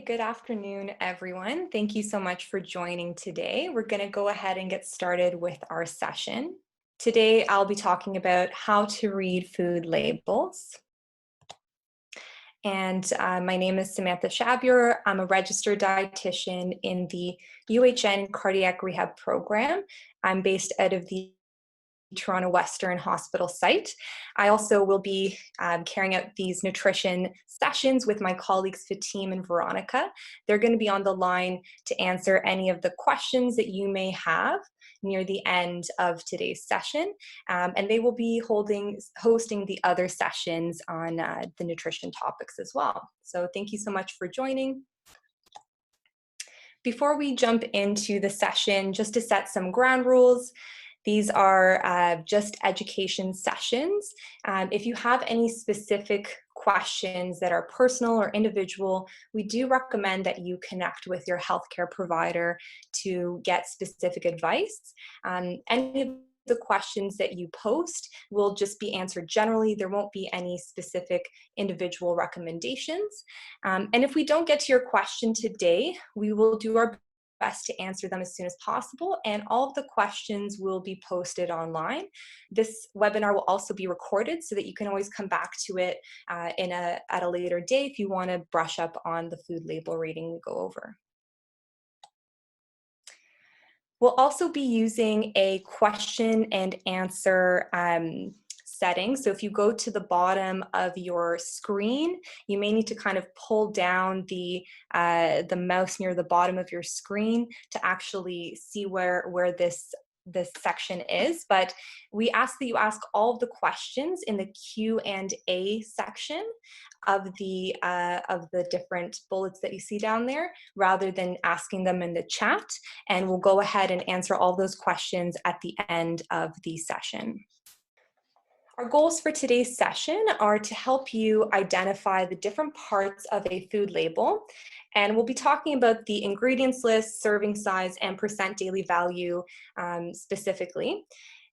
Good afternoon, everyone. Thank you so much for joining today. We're going to go ahead and get started with our session. Today, I'll be talking about how to read food labels. And my name is Samantha Chabior. I'm a registered dietitian in the UHN Cardiac Rehab program. I'm based out of the Toronto Western Hospital site. I also will be carrying out these nutrition sessions with my colleagues Fatim and Veronica. They're going to be on the line to answer any of the questions that you may have near the end of today's session, and they will be hosting the other sessions on the nutrition topics as well. So thank you so much for joining. Before we jump into the session, just to set some ground rules, these are just education sessions. If you have any specific questions that are personal or individual, we do recommend that you connect with your healthcare provider to get specific advice. Any of the questions that you post will just be answered generally. There won't be any specific individual recommendations. And if we don't get to your question today, we will do our best to answer them as soon as possible, and all of the questions will be posted online. This webinar will also be recorded so that you can always come back to it at a later day if you want to brush up on the food label reading we go over. We'll also be using a question and answer setting. So if you go to the bottom of your screen, you may need to kind of pull down the mouse near the bottom of your screen to actually see where this section is, but we ask that you ask all of the questions in the Q&A section of the different bullets that you see down there, rather than asking them in the chat, and we'll go ahead and answer all those questions at the end of the session. Our goals for today's session are to help you identify the different parts of a food label, and we'll be talking about the ingredients list, serving size, and percent daily value specifically.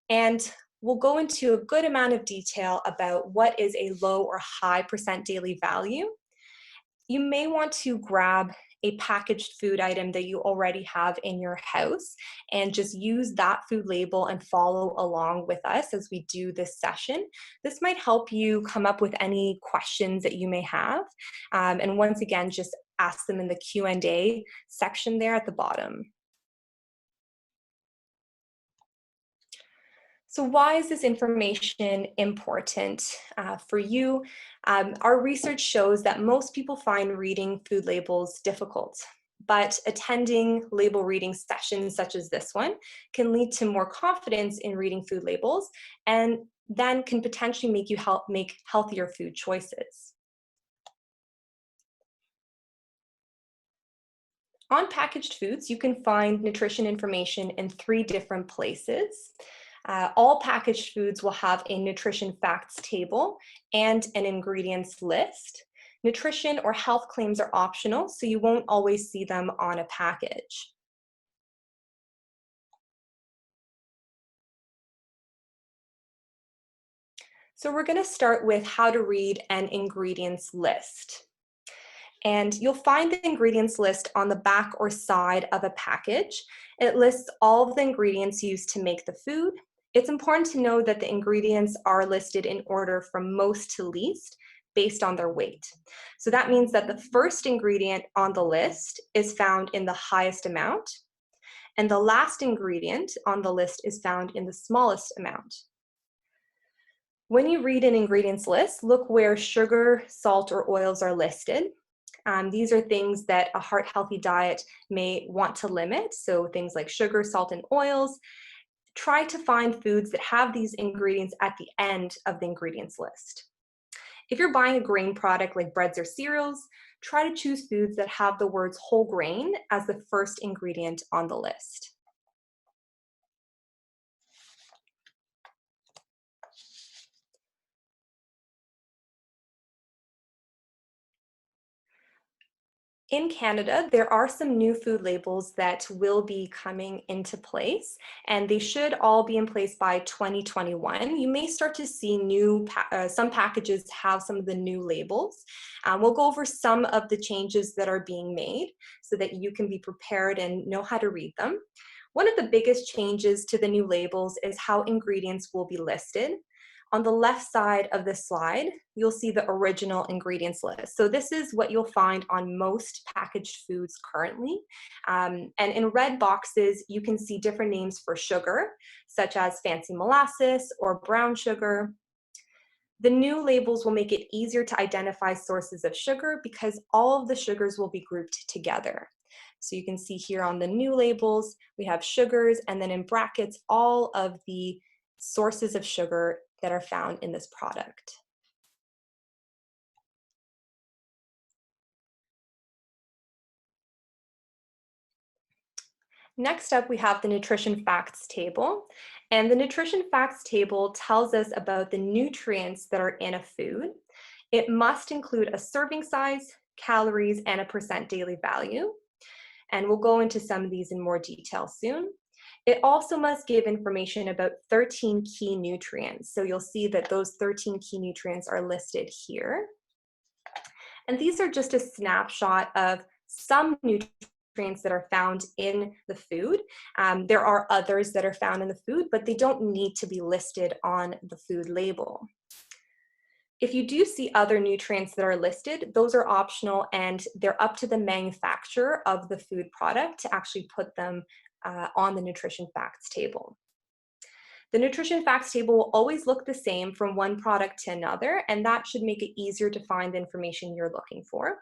And we'll go into a good amount of detail about what is a low or high percent daily value. You may want to grab a packaged food item that you already have in your house and just use that food label and follow along with us as we do this session. This might help you come up with any questions that you may have. And once again, just ask them in the Q&A section there at the bottom. So why is this information important for you? Our research shows that most people find reading food labels difficult, but attending label reading sessions such as this one can lead to more confidence in reading food labels, and then can potentially make you make healthier food choices. On packaged foods, you can find nutrition information in 3 different places. All packaged foods will have a nutrition facts table and an ingredients list. Nutrition or health claims are optional, so you won't always see them on a package. So we're going to start with how to read an ingredients list. And you'll find the ingredients list on the back or side of a package. It lists all of the ingredients used to make the food. It's important to know that the ingredients are listed in order from most to least based on their weight. So that means that the first ingredient on the list is found in the highest amount, and the last ingredient on the list is found in the smallest amount. When you read an ingredients list, look where sugar, salt, or oils are listed. These are things that a heart-healthy diet may want to limit, so things like sugar, salt, and oils. Try to find foods that have these ingredients at the end of the ingredients list. If you're buying a grain product like breads or cereals, try to choose foods that have the words whole grain as the first ingredient on the list. In Canada, there are some new food labels that will be coming into place, and they should all be in place by 2021. You may start to see some packages have some of the new labels. We'll go over some of the changes that are being made so that you can be prepared and know how to read them. One of the biggest changes to the new labels is how ingredients will be listed. On the left side of the slide, you'll see the original ingredients list. So this is what you'll find on most packaged foods currently. And in red boxes, you can see different names for sugar, such as fancy molasses or brown sugar. The new labels will make it easier to identify sources of sugar because all of the sugars will be grouped together. So you can see here on the new labels, we have sugars, and then in brackets, all of the sources of sugar that are found in this product. Next up, we have the nutrition facts table. And the nutrition facts table tells us about the nutrients that are in a food. It must include a serving size, calories, and a percent daily value. And we'll go into some of these in more detail soon. It also must give information about 13 key nutrients. So you'll see that those 13 key nutrients are listed here. And these are just a snapshot of some nutrients that are found in the food. There are others that are found in the food, but they don't need to be listed on the food label. If you do see other nutrients that are listed, those are optional and they're up to the manufacturer of the food product to actually put them on the nutrition facts table. The nutrition facts table will always look the same from one product to another, and that should make it easier to find the information you're looking for.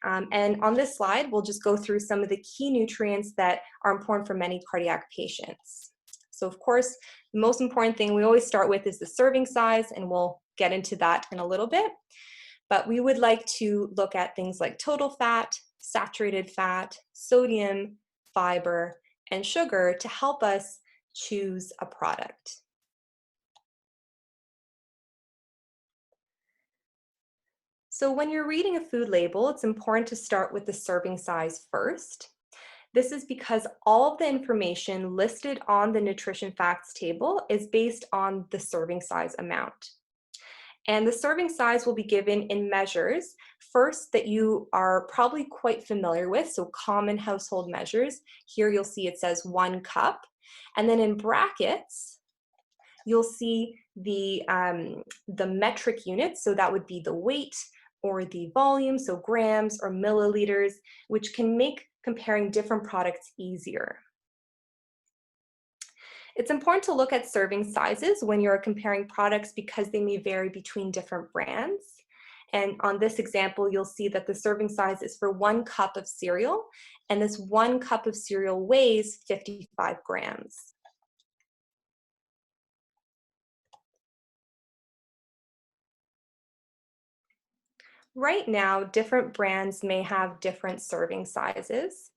And on this slide, we'll just go through some of the key nutrients that are important for many cardiac patients. So of course, the most important thing we always start with is the serving size, and we'll get into that in a little bit. But we would like to look at things like total fat, saturated fat, sodium, fiber, and sugar to help us choose a product. So when you're reading a food label, it's important to start with the serving size first. This is because all of the information listed on the nutrition facts table is based on the serving size amount. And the serving size will be given in measures, first that you are probably quite familiar with, so common household measures. Here you'll see it says 1 cup. And then in brackets, you'll see the metric units, so that would be the weight or the volume, so grams or milliliters, which can make comparing different products easier. It's important to look at serving sizes when you're comparing products because they may vary between different brands. And on this example, you'll see that the serving size is for 1 cup of cereal, and this 1 cup of cereal weighs 55 grams. Right now, different brands may have different serving sizes.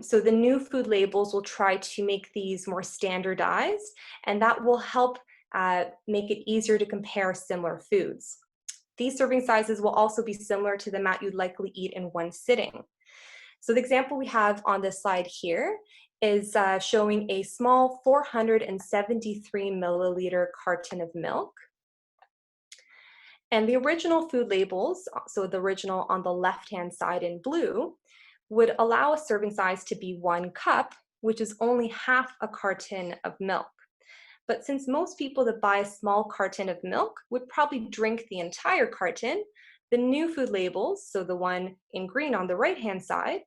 So the new food labels will try to make these more standardized, and that will help make it easier to compare similar foods. These serving sizes will also be similar to the amount you'd likely eat in one sitting. So the example we have on this slide here is showing a small 473 milliliter carton of milk. And the original food labels, so the original on the left-hand side in blue, would allow a serving size to be 1 cup, which is only half a carton of milk. But since most people that buy a small carton of milk would probably drink the entire carton, the new food labels, so the one in green on the right-hand side,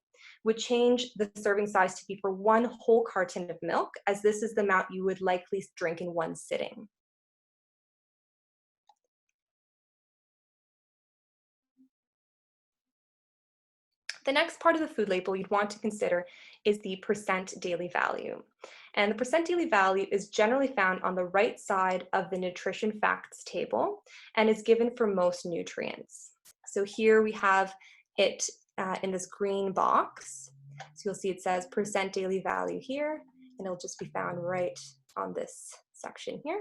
would change the serving size to be for 1 whole carton of milk, as this is the amount you would likely drink in one sitting. The next part of the food label you'd want to consider is the percent daily value. And the percent daily value is generally found on the right side of the nutrition facts table and is given for most nutrients. So here we have it in this green box. So you'll see it says percent daily value here, and it'll just be found right on this section here.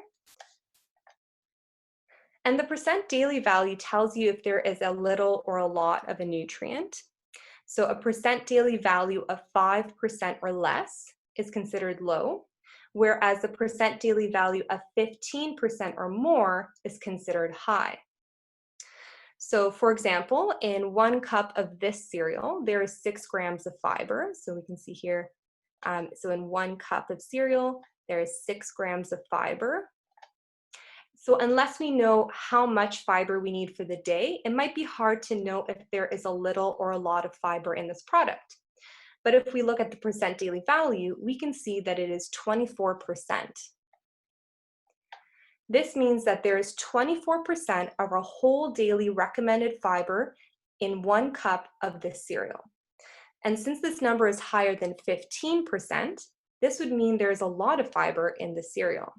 And the percent daily value tells you if there is a little or a lot of a nutrient. So a percent daily value of 5% or less is considered low, whereas a percent daily value of 15% or more is considered high. So for example, in 1 cup of this cereal, there is 6 grams of fiber. So we can see here, so in 1 cup of cereal, there is 6 grams of fiber. So unless we know how much fiber we need for the day, it might be hard to know if there is a little or a lot of fiber in this product. But if we look at the percent daily value, we can see that it is 24%. This means that there is 24% of our whole daily recommended fiber in 1 cup of this cereal. And since this number is higher than 15%, this would mean there is a lot of fiber in the cereal.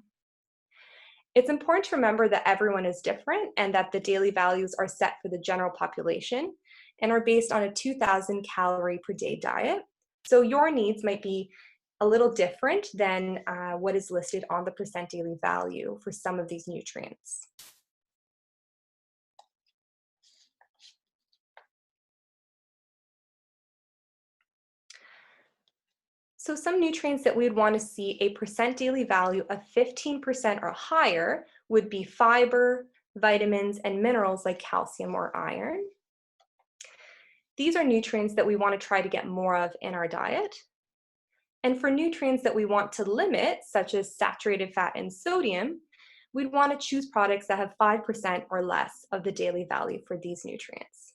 It's important to remember that everyone is different and that the daily values are set for the general population and are based on a 2,000 calorie per day diet. So your needs might be a little different than what is listed on the percent daily value for some of these nutrients. So some nutrients that we would want to see a percent daily value of 15% or higher would be fiber, vitamins, and minerals like calcium or iron. These are nutrients that we want to try to get more of in our diet. And for nutrients that we want to limit, such as saturated fat and sodium, we'd want to choose products that have 5% or less of the daily value for these nutrients.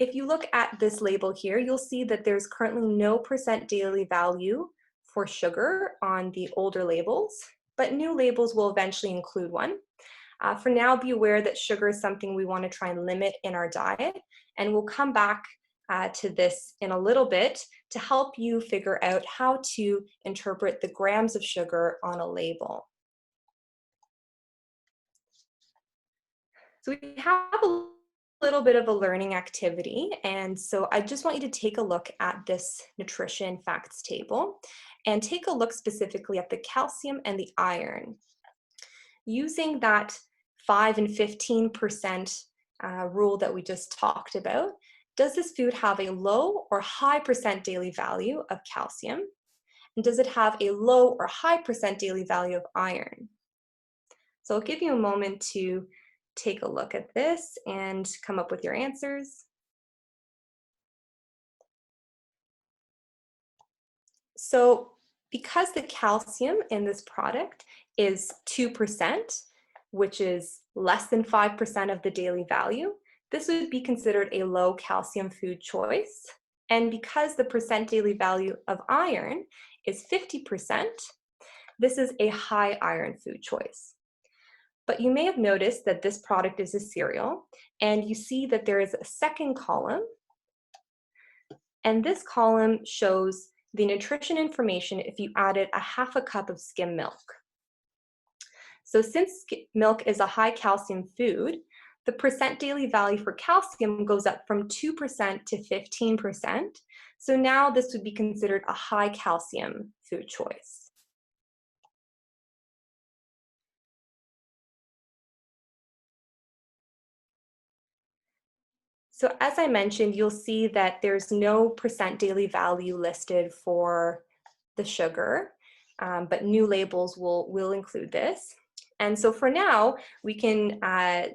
If you look at this label here, you'll see that there's currently no percent daily value for sugar on the older labels, but new labels will eventually include one. For now, be aware that sugar is something we want to try and limit in our diet, and we'll come back to this in a little bit to help you figure out how to interpret the grams of sugar on a label. So we have a little bit of a learning activity, and so I just want you to take a look at this nutrition facts table and take a look specifically at the calcium and the iron. Using that 5 and 15% rule that we just talked about, does this food have a low or high percent daily value of calcium? And does it have a low or high percent daily value of iron? So I'll give you a moment to take a look at this and come up with your answers. So because the calcium in this product is 2%, which is less than 5% of the daily value, this would be considered a low calcium food choice. And because the percent daily value of iron is 50%, this is a high iron food choice. But you may have noticed that this product is a cereal, and you see that there is a second column, and this column shows the nutrition information if you added a half a cup of skim milk. So since milk is a high calcium food, the percent daily value for calcium goes up from 2% to 15%. So now this would be considered a high calcium food choice. So as I mentioned, you'll see that there's no percent daily value listed for the sugar, but new labels will include this. And so for now, we can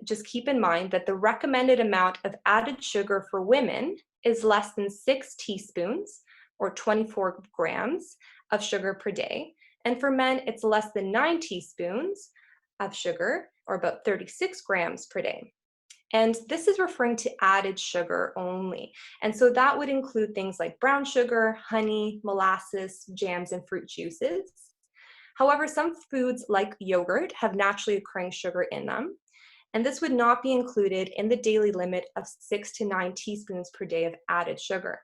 just keep in mind that the recommended amount of added sugar for women is less than 6 teaspoons or 24 grams of sugar per day. And for men, it's less than 9 teaspoons of sugar or about 36 grams per day. And this is referring to added sugar only. And so that would include things like brown sugar, honey, molasses, jams, and fruit juices. However, some foods like yogurt have naturally occurring sugar in them, and this would not be included in the daily limit of 6 to 9 teaspoons per day of added sugar.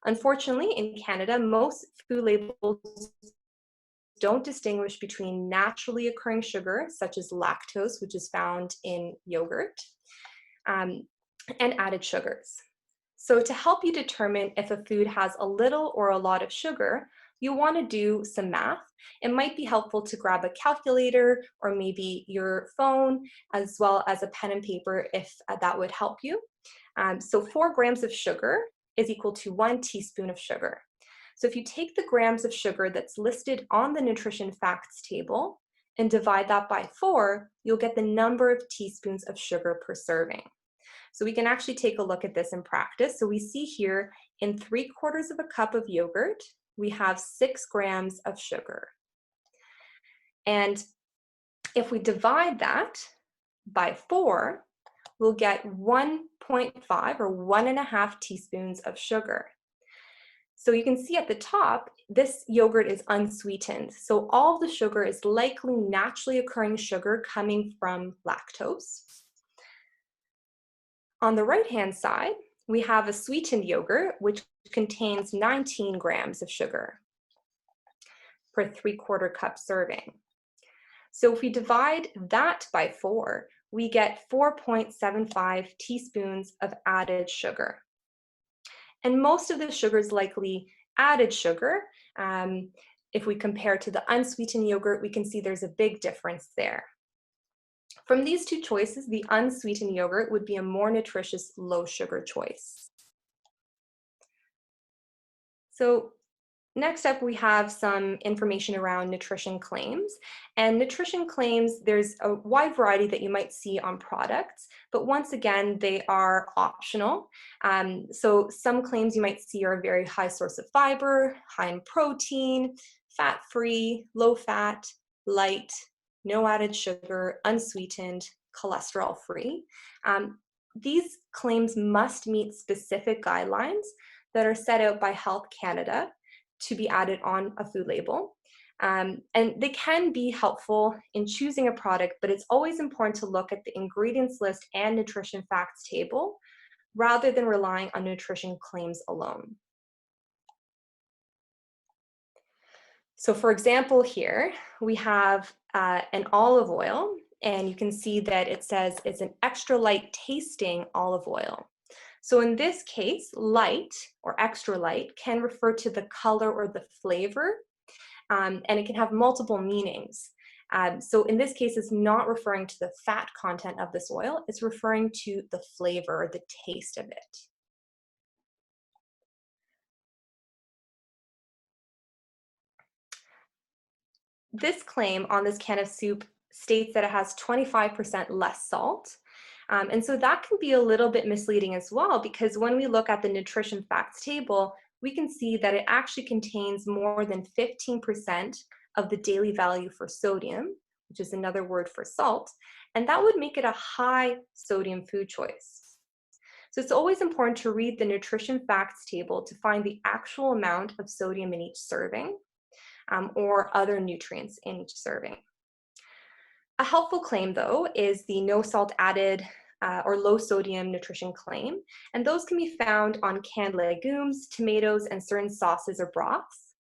Unfortunately, in Canada, most food labels don't distinguish between naturally occurring sugar, such as lactose, which is found in yogurt, and added sugars. So to help you determine if a food has a little or a lot of sugar, you want to do some math. It might be helpful to grab a calculator or maybe your phone, as well as a pen and paper if that would help you. So 4 grams of sugar is equal to 1 teaspoon of sugar. So if you take the grams of sugar that's listed on the nutrition facts table and divide that by 4, you'll get the number of teaspoons of sugar per serving. So we can actually take a look at this in practice. So we see here in 3/4 of a cup of yogurt, we have 6 grams of sugar. And if we divide that by 4, we'll get 1.5 or 1.5 teaspoons of sugar. So you can see at the top, this yogurt is unsweetened. So all the sugar is likely naturally occurring sugar coming from lactose. On the right-hand side, we have a sweetened yogurt, which contains 19 grams of sugar per 3/4 cup serving. So if we divide that by 4, we get 4.75 teaspoons of added sugar. And most of the sugar is likely added sugar. If we compare to the unsweetened yogurt, we can see there's a big difference there. From these two choices, the unsweetened yogurt would be a more nutritious low sugar choice. So next up, we have some information around nutrition claims. And nutrition claims, there's a wide variety that you might see on products, but once again, they are optional. So some claims you might see are a very high source of fiber, high in protein, fat-free, low-fat, light, no added sugar, unsweetened, cholesterol-free. These claims must meet specific guidelines that are set out by Health Canada to be added on a food label. And they can be helpful in choosing a product, but it's always important to look at the ingredients list and nutrition facts table rather than relying on nutrition claims alone. So for example here, we have an olive oil, and you can see that it says it's an extra light tasting olive oil. So in this case, light or extra light can refer to the color or the flavor, and it can have multiple meanings. So in this case, it's not referring to the fat content of this oil, it's referring to the flavor or the taste of it. This claim on this can of soup states that it has 25% less salt. And so that can be a little bit misleading as well, because when we look at the nutrition facts table, we can see that it actually contains more than 15% of the daily value for sodium, which is another word for salt, and that would make it a high sodium food choice. So it's always important to read the nutrition facts table to find the actual amount of sodium in each serving, or other nutrients in each serving. A helpful claim, though, is the no salt added or low sodium nutrition claim, and those can be found on canned legumes, tomatoes, and certain sauces or broths.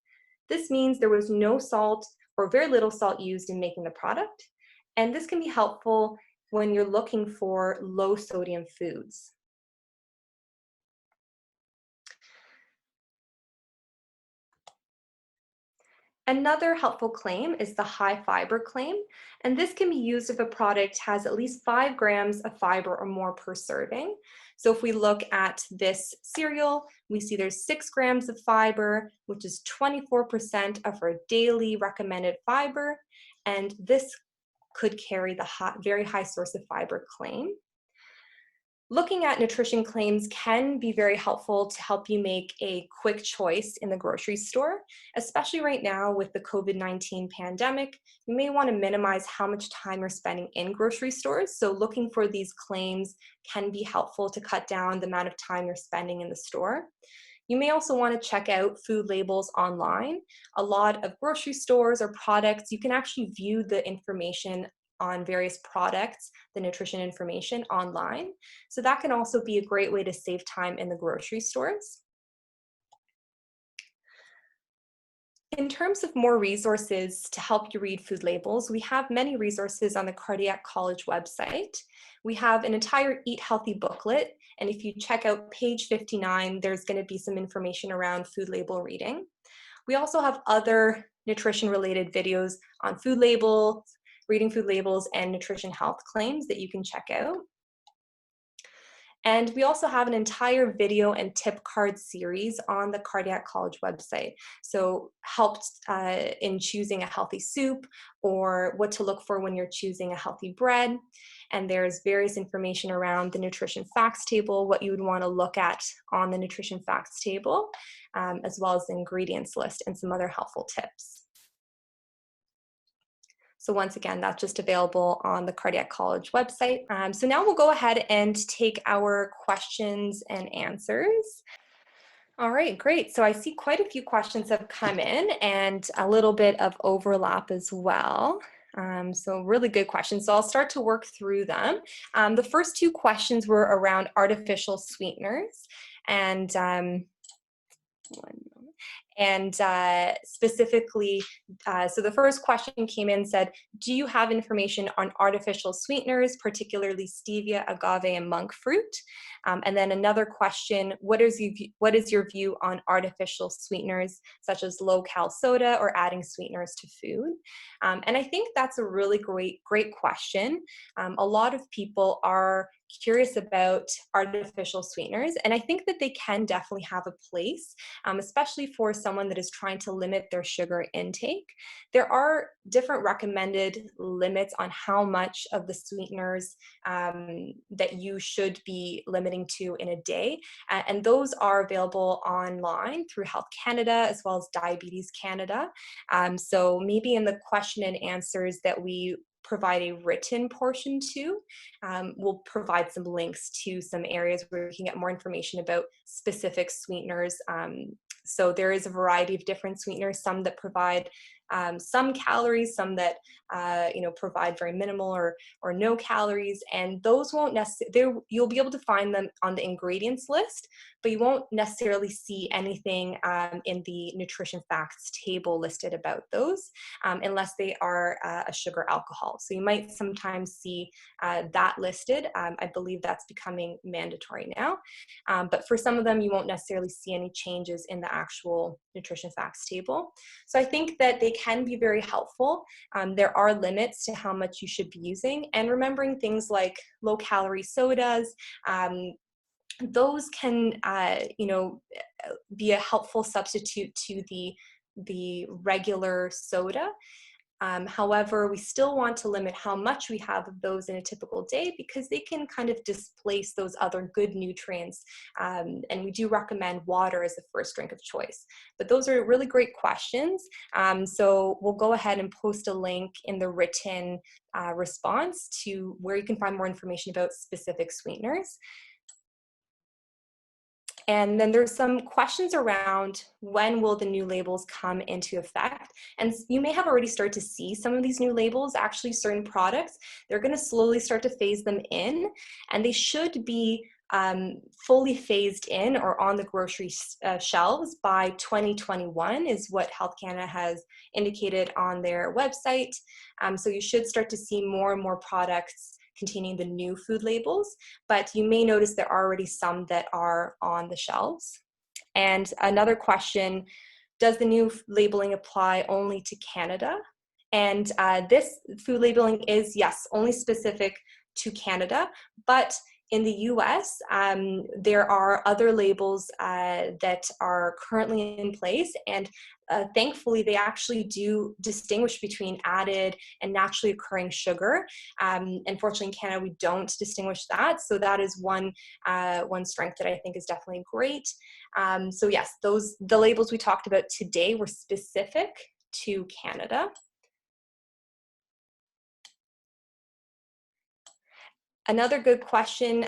This means there was no salt or very little salt used in making the product, and this can be helpful when you're looking for low sodium foods. Another helpful claim is the high fiber claim, and this can be used if a product has at least 5 grams of fiber or more per serving. So if we look at this cereal, we see there's 6 grams of fiber, which is 24% of our daily recommended fiber, and this could carry the very high source of fiber claim. Looking at nutrition claims can be very helpful to help you make a quick choice in the grocery store, especially right now with the COVID-19 pandemic. You may want to minimize how much time you're spending in grocery stores, so looking for these claims can be helpful to cut down the amount of time you're spending in the store. You may also want to check out food labels online. A lot of grocery stores or products, you can actually view the information on various products, the nutrition information online. So that can also be a great way to save time in the grocery stores. In terms of more resources to help you read food labels, we have many resources on the Cardiac College website. We have an entire Eat Healthy booklet, and if you check out page 59, there's going to be some information around food label reading. We also have other nutrition-related videos on food labels, reading food labels, and nutrition health claims that you can check out. And we also have an entire video and tip card series on the Cardiac College website. So helped in choosing a healthy soup, or what to look for when you're choosing a healthy bread. And there's various information around the nutrition facts table, what you would want to look at on the nutrition facts table, as well as the ingredients list and some other helpful tips. So once again, that's just available on the Cardiac College website. So now we'll go ahead and take our questions and answers. All right, great. So I see quite a few questions have come in and a little bit of overlap as well. So really good questions. So I'll start to work through them. The first two questions were around artificial sweeteners. And one moment. And specifically, so the first question came in and said, do you have information on artificial sweeteners, particularly stevia, agave, and monk fruit? And then another question, what is your view on artificial sweeteners, such as low-cal soda or adding sweeteners to food? And I think that's a really great question. A lot of people are curious about artificial sweeteners, and I think that they can definitely have a place, especially for someone that is trying to limit their sugar intake. There are different recommended limits on how much of the sweeteners that you should be limiting to in a day, and those are available online through Health Canada as well as Diabetes Canada. So maybe in the question and answers that we provide a written portion to, we'll provide some links to some areas where you can get more information about specific sweeteners. So there is a variety of different sweeteners, some that provide some calories, some that provide very minimal or no calories, and those won't necessarily, you'll be able to find them on the ingredients list, but you won't necessarily see anything in the nutrition facts table listed about those unless they are a sugar alcohol. So you might sometimes see that listed. I believe that's becoming mandatory now. But for some of them, you won't necessarily see any changes in the actual nutrition facts table. So I think that they can be very helpful. There are limits to how much you should be using, and remembering things like low-calorie sodas, those can be a helpful substitute to the regular soda. However, we still want to limit how much we have of those in a typical day, because they can kind of displace those other good nutrients. And we do recommend water as the first drink of choice. But those are really great questions. So we'll go ahead and post a link in the written response to where you can find more information about specific sweeteners. And then there's some questions around when will the new labels come into effect. And you may have already started to see some of these new labels. Actually, certain products, they're going to slowly start to phase them in, and they should be fully phased in or on the grocery shelves by 2021 is what Health Canada has indicated on their website. So you should start to see more and more products containing the new food labels, but you may notice there are already some that are on the shelves. And another question, does the new labeling apply only to Canada? And this food labeling is, yes, only specific to Canada, but in the US, there are other labels that are currently in place, and thankfully they actually do distinguish between added and naturally occurring sugar. Unfortunately, in Canada, we don't distinguish that, so that is one strength that I think is definitely great. So yes, the labels we talked about today were specific to Canada. Another good question,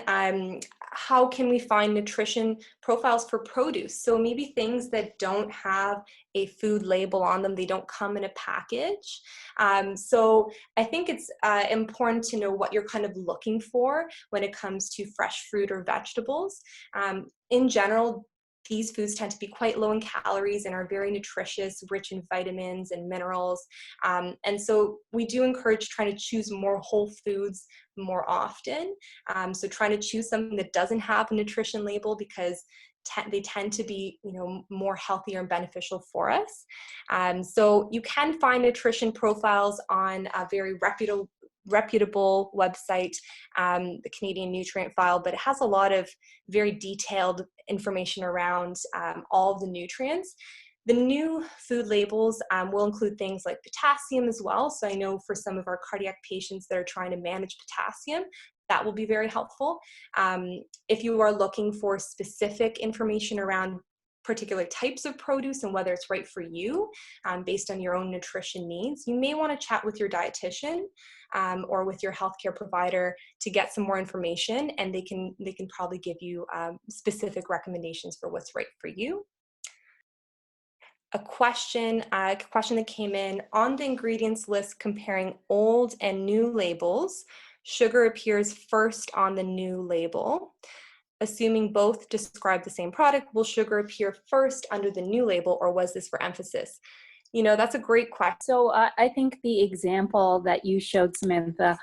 how can we find nutrition profiles for produce? So maybe things that don't have a food label on them, they don't come in a package. So I think it's important to know what you're kind of looking for when it comes to fresh fruit or vegetables. In general, these foods tend to be quite low in calories and are very nutritious, rich in vitamins and minerals. And so we do encourage trying to choose more whole foods more often. So trying to choose something that doesn't have a nutrition label, because they tend to be, more healthier and beneficial for us. So you can find nutrition profiles on very reputable reputable website, the Canadian Nutrient File, but it has a lot of very detailed information around all of the nutrients. The new food labels will include things like potassium as well. So I know for some of our cardiac patients that are trying to manage potassium, that will be very helpful. If you are looking for specific information around particular types of produce and whether it's right for you based on your own nutrition needs, you may want to chat with your dietitian or with your healthcare provider to get some more information, and they can probably give you specific recommendations for what's right for you. A question that came in: on the ingredients list comparing old and new labels, sugar appears first on the new label. Assuming both describe the same product, will sugar appear first under the new label, or was this for emphasis? You know, that's a great question. So I think the example that you showed, Samantha,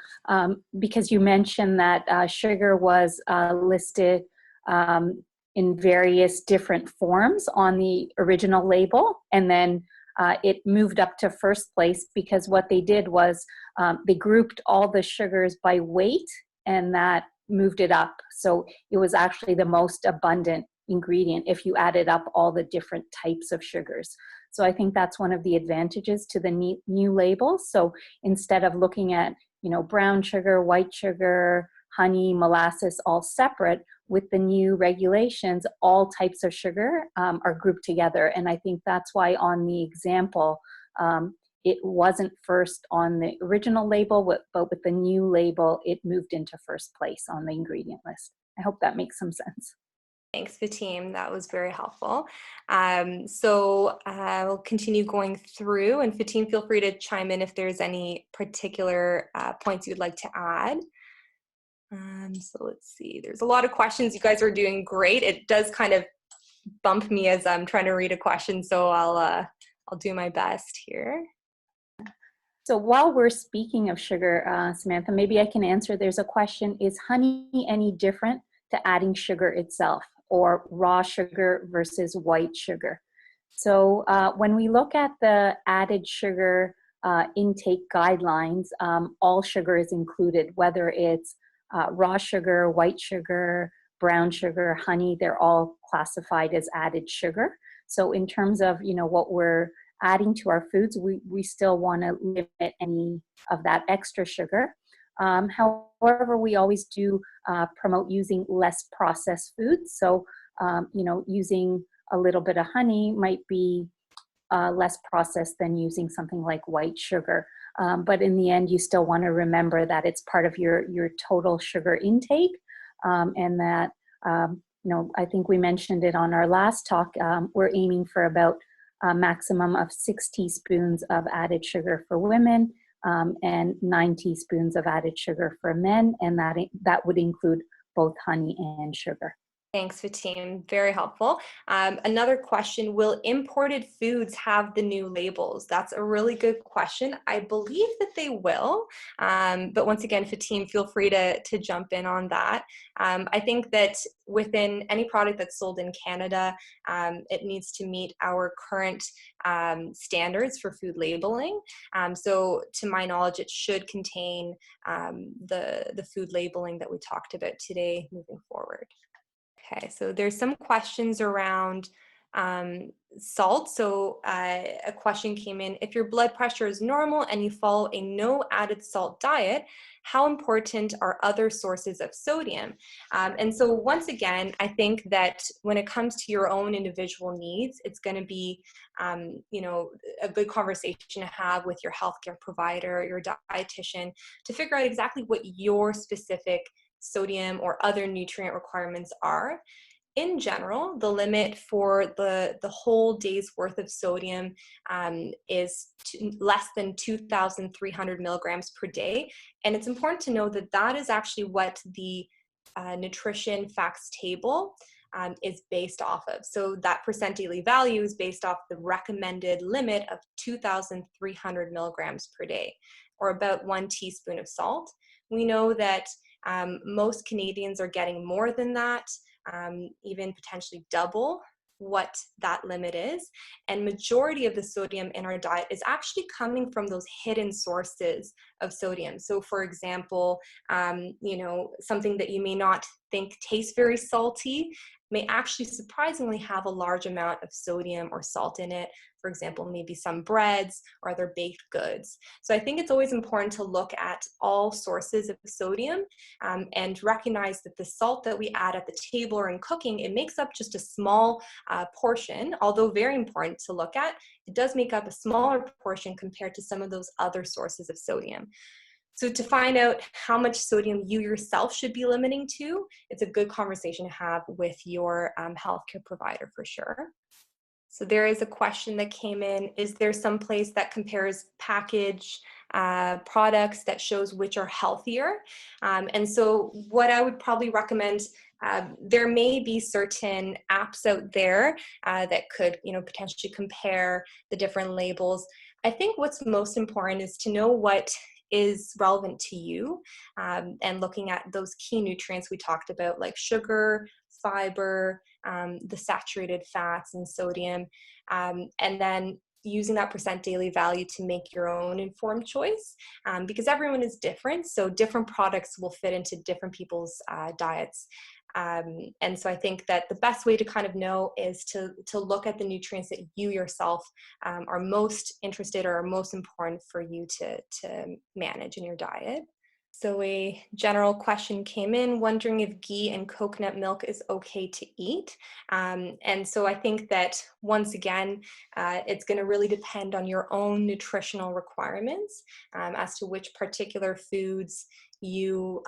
because you mentioned that sugar was listed in various different forms on the original label, and then it moved up to first place because what they did was they grouped all the sugars by weight, and that moved it up. So it was actually the most abundant ingredient if you added up all the different types of sugars. So I think that's one of the advantages to the new labels. So instead of looking at, brown sugar, white sugar, honey, molasses, all separate, with the new regulations, all types of sugar are grouped together. And I think that's why on the example, it wasn't first on the original label, but with the new label, it moved into first place on the ingredient list. I hope that makes some sense. Thanks, Fatim. That was very helpful. So we'll continue going through, and Fatim, feel free to chime in if there's any particular points you'd like to add. So let's see, there's a lot of questions. You guys are doing great. It does kind of bump me as I'm trying to read a question, so I'll do my best here. So while we're speaking of sugar, Samantha, maybe I can answer. There's a question: is honey any different to adding sugar itself, or raw sugar versus white sugar? So when we look at the added sugar intake guidelines, all sugar is included, whether it's raw sugar, white sugar, brown sugar, honey, they're all classified as added sugar. So in terms of, what we're adding to our foods, we still want to limit any of that extra sugar. However, we always do promote using less processed foods. So, using a little bit of honey might be less processed than using something like white sugar. But in the end, you still want to remember that it's part of your total sugar intake, and that, I think we mentioned it on our last talk, we're aiming for about a maximum of 6 teaspoons of added sugar for women, and 9 teaspoons of added sugar for men, and that would include both honey and sugar. Thanks, Fatim. Very helpful. Another question: will imported foods have the new labels? That's a really good question. I believe that they will, but once again, Fatim, feel free to jump in on that. I think that within any product that's sold in Canada, it needs to meet our current standards for food labeling. So to my knowledge, it should contain the food labeling that we talked about today moving forward. Okay, so there's some questions around salt. So a question came in: if your blood pressure is normal and you follow a no added salt diet, how important are other sources of sodium? And so once again, I think that when it comes to your own individual needs, it's going to be, a good conversation to have with your healthcare provider, your dietitian, to figure out exactly what your specific sodium or other nutrient requirements are. In general, the limit for the whole day's worth of sodium is less than 2,300 milligrams per day. And it's important to know that that is actually what the nutrition facts table is based off of. So that percent daily value is based off the recommended limit of 2,300 milligrams per day, or about 1 teaspoon of salt. We know that most Canadians are getting more than that, even potentially double what that limit is. And majority of the sodium in our diet is actually coming from those hidden sources of sodium. So for example, something that you may not think tastes very salty may actually surprisingly have a large amount of sodium or salt in it. For example, maybe some breads or other baked goods. So I think it's always important to look at all sources of sodium and recognize that the salt that we add at the table or in cooking, it makes up just a small portion, although very important to look at. It does make up a smaller portion compared to some of those other sources of sodium. So to find out how much sodium you yourself should be limiting to, it's a good conversation to have with your healthcare provider for sure. So there is a question that came in: is there some place that compares package products that shows which are healthier? And so what I would probably recommend, there may be certain apps out there that could, potentially compare the different labels. I think what's most important is to know what is relevant to you, and looking at those key nutrients we talked about, like sugar, fiber, the saturated fats and sodium, and then using that percent daily value to make your own informed choice, because everyone is different, so different products will fit into different people's diets. And so I think that the best way to kind of know is to look at the nutrients that you yourself are most interested or are most important for you to manage in your diet. So a general question came in wondering if ghee and coconut milk is okay to eat. And so I think that once again, it's going to really depend on your own nutritional requirements as to which particular foods you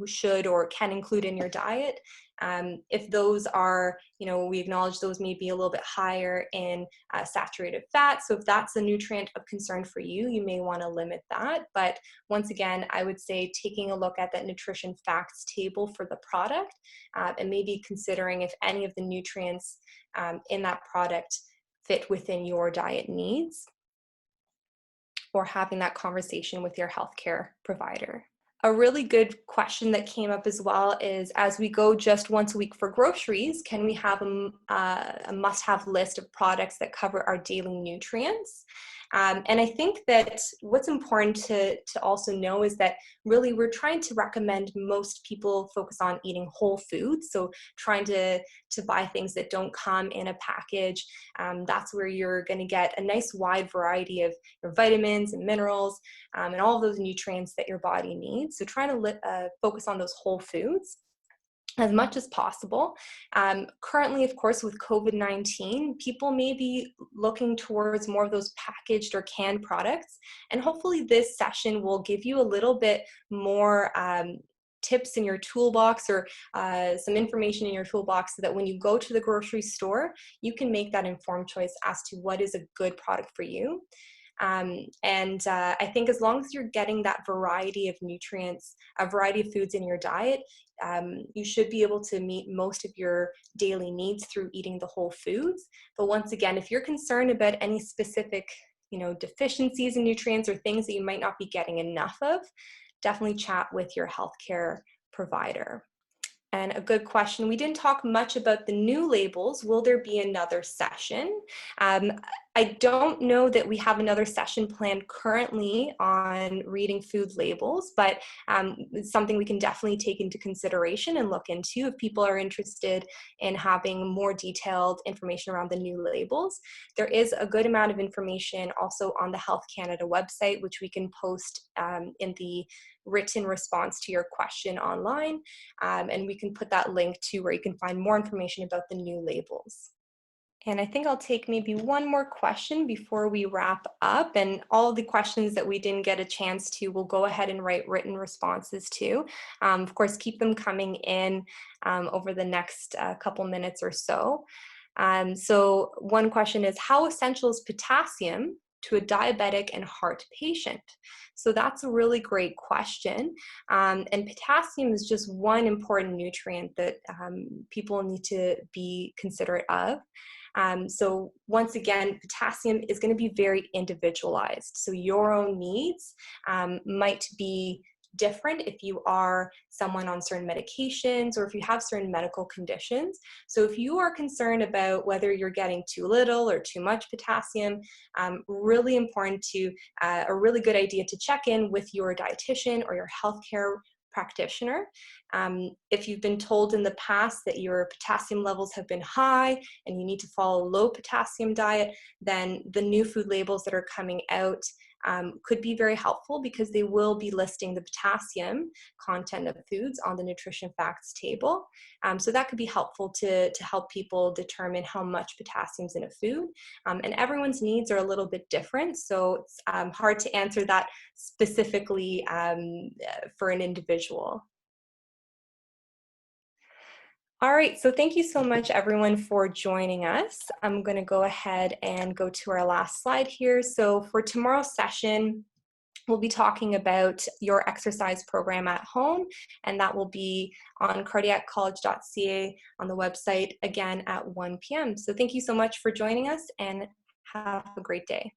should or can include in your diet. If those are, we acknowledge those may be a little bit higher in saturated fat. So if that's a nutrient of concern for you, you may want to limit that. But once again, I would say taking a look at that nutrition facts table for the product and maybe considering if any of the nutrients in that product fit within your diet needs, or having that conversation with your healthcare provider. A really good question that came up as well is, as we go just once a week for groceries, can we have a must-have list of products that cover our daily nutrients? And I think that what's important to also know is that really we're trying to recommend most people focus on eating whole foods. So trying to buy things that don't come in a package. That's where you're going to get a nice wide variety of your vitamins and minerals and all of those nutrients that your body needs. So trying to focus on those whole foods as much as possible. Currently, of course, with COVID-19, people may be looking towards more of those packaged or canned products. And hopefully this session will give you a little bit more tips in your toolbox, or some information in your toolbox, so that when you go to the grocery store, you can make that informed choice as to what is a good product for you. I think as long as you're getting that variety of nutrients, a variety of foods in your diet, you should be able to meet most of your daily needs through eating the whole foods. But once again, if you're concerned about any specific, deficiencies in nutrients or things that you might not be getting enough of, definitely chat with your healthcare provider. And a good question, we didn't talk much about the new labels. Will there be another session? I don't know that we have another session planned currently on reading food labels, but it's something we can definitely take into consideration and look into if people are interested in having more detailed information around the new labels. There is a good amount of information also on the Health Canada website, which we can post in the written response to your question online, and we can put that link to where you can find more information about the new labels. And I think I'll take maybe one more question before we wrap up, and all the questions that we didn't get a chance to, we'll go ahead and write written responses to. Of course, keep them coming in over the next couple minutes or so. So one question is, how essential is potassium to a diabetic and heart patient? So that's a really great question. And potassium is just one important nutrient that people need to be considerate of. So once again, potassium is going to be very individualized. So your own needs might be different if you are someone on certain medications or if you have certain medical conditions. So if you are concerned about whether you're getting too little or too much potassium, really important to, a really good idea to check in with your dietitian or your healthcare practitioner. If you've been told in the past that your potassium levels have been high and you need to follow a low potassium diet, then the new food labels that are coming out could be very helpful because they will be listing the potassium content of foods on the nutrition facts table. So that could be helpful to help people determine how much potassium is in a food. And everyone's needs are a little bit different, so it's hard to answer that specifically for an individual. All right, so thank you so much everyone for joining us. I'm going to go ahead and go to our last slide here. So for tomorrow's session, we'll be talking about your exercise program at home, and that will be on cardiaccollege.ca on the website again at 1 p.m. So thank you so much for joining us and have a great day.